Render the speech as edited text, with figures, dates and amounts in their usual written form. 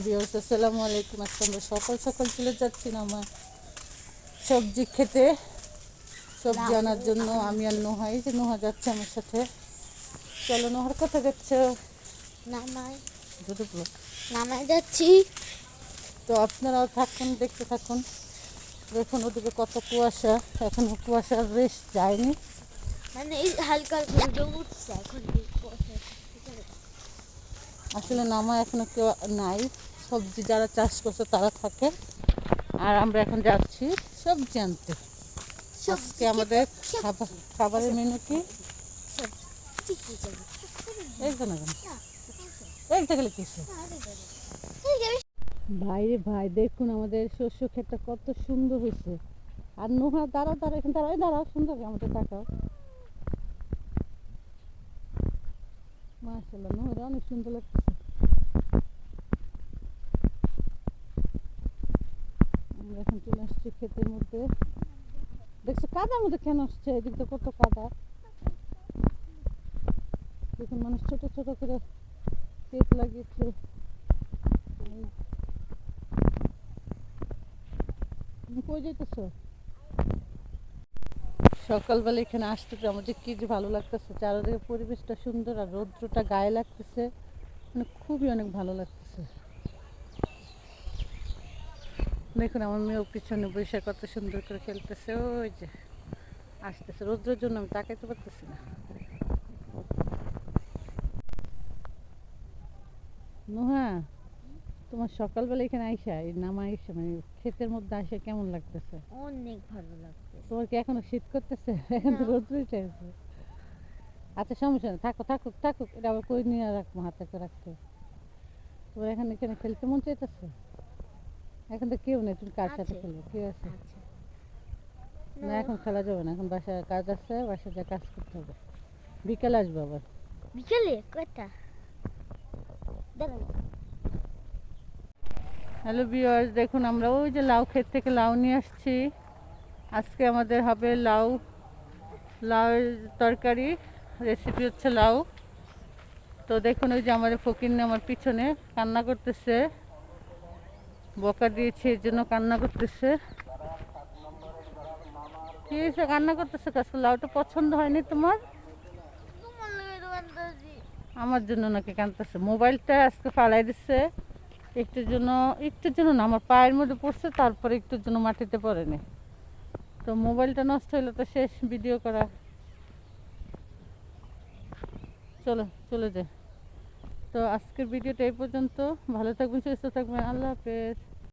Viewers আসসালামু আলাইকুম। আজকে আমরা সকাল সকাল চলে যাচ্ছি না আমার সবজি খেতে, সবজি আনার জন্য। আমি আর নোহা, এই যে নোহা যাচ্ছে আমার সাথে। চলো নোহার কোথায় যাচ্ছ? নামায় যাচ্ছি। তো আপনারাও থাকুন, দেখতে থাকুন। দেখুন ওদিকে কত কুয়াশা, এখনো কুয়াশার রেশ যায়নি, মানে এই হালকা রোদ উঠছে এখন। আসলে নামা এখনো কেউ নাই। সবজি যারা চাষ করছে তারা থাকে, আর আমরা এখন যাচ্ছি সবজি আনতে। আজকে আমাদের খাবারের মেনু কি? ভাই ভাই দেখুন আমাদের শস্য ক্ষেতটা কত সুন্দর হয়েছে। আর নোহা দাঁড়াও দাঁড়াও, এখানে দাঁড়াও সুন্দর আমাদের তাকাও। মাশাআল্লাহ নোহাটা অনেক সুন্দর লাগতেছে। আমরা এখন চলে আসছি ক্ষেতের মধ্যে। দেখছো কাদার মধ্যে কেন আসছে? এদিক তো কত কাদা। দেখুন মানুষ ছোট ছোট করে ক্ষেত লাগিয়েছে। কই যাইতেছো? সকালবেলা এখানে আসতে আমাদের কি যে ভালো লাগতেছে, চারিদিকে পরিবেশটা সুন্দর আর রৌদ্রটা গায়ে লাগতেছে, মানে খুবই অনেক ভালো লাগতেছে। দেখুন আমার মেয়েও পিছনে বসে কত সুন্দর করে খেলতেছে। ওই যে আসতেছে, রৌদ্রের জন্য আমি তাকাইতে পারতেছি না। নোহা, তোমার সকালবেলা এখানে আইসা এই নামা আইসা মানে ক্ষেতের মধ্যে আসে কেমন লাগতেছে? অনেক ভালো লাগছে। তোমার কি এখনো শীত করতেছে? এখন তো রৌদ্র উঠে গেছে। আচ্ছা সমস্যা নেই, থাকো থাকুক থাকুক, এটা আবার কই নিয়ে রাখবো, হাতে করে রাখতে। তোমার এখানে এখানে খেলতে মন চাইতেছে? এখন তো কেউ নেই, তুমি কার সাথে খেলবে? কে আছে? না এখন খেলা যাবে না, এখন বাসায় কাজ আছে, বাসায় যা কাজ করতে হবে। বিকেলে আসবো আবার। বিকেলে কয়টা? হ্যালো ভিউয়ার্স, দেখুন আমরা ওই যে লাউ ক্ষেত থেকে লাউ নিয়ে আসছি। আজকে আমাদের হবে লাউ, লাউয়ের তরকারি। রেসিপি হচ্ছে লাউ। তো দেখুন ওই যে আমাদের ফকিন্নি আমার পিছনে কান্না করতেছে, বকা দিয়েছে এর জন্য কান্না করতেছে। কি হয়েছে কান্না করতেছে? কাছে লাউটা পছন্দ হয়নি তোমার? আমার জন্য নাকি কাঁদতেছে? মোবাইলটা আজকে ফালাই দিচ্ছে একটুর জন্য, একটুর জন্য না, আমার পায়ের মধ্যে পড়ছে, তারপরে একটুর জন্য মাটিতে পড়েনি। তো মোবাইলটা নষ্ট হইলে তো শেষ ভিডিও করা। চলো চলে যাই। তো আজকের ভিডিওটা এই পর্যন্ত। ভালো থাকবেন, সুস্থ থাকবেন, আল্লাহ হাফেজ।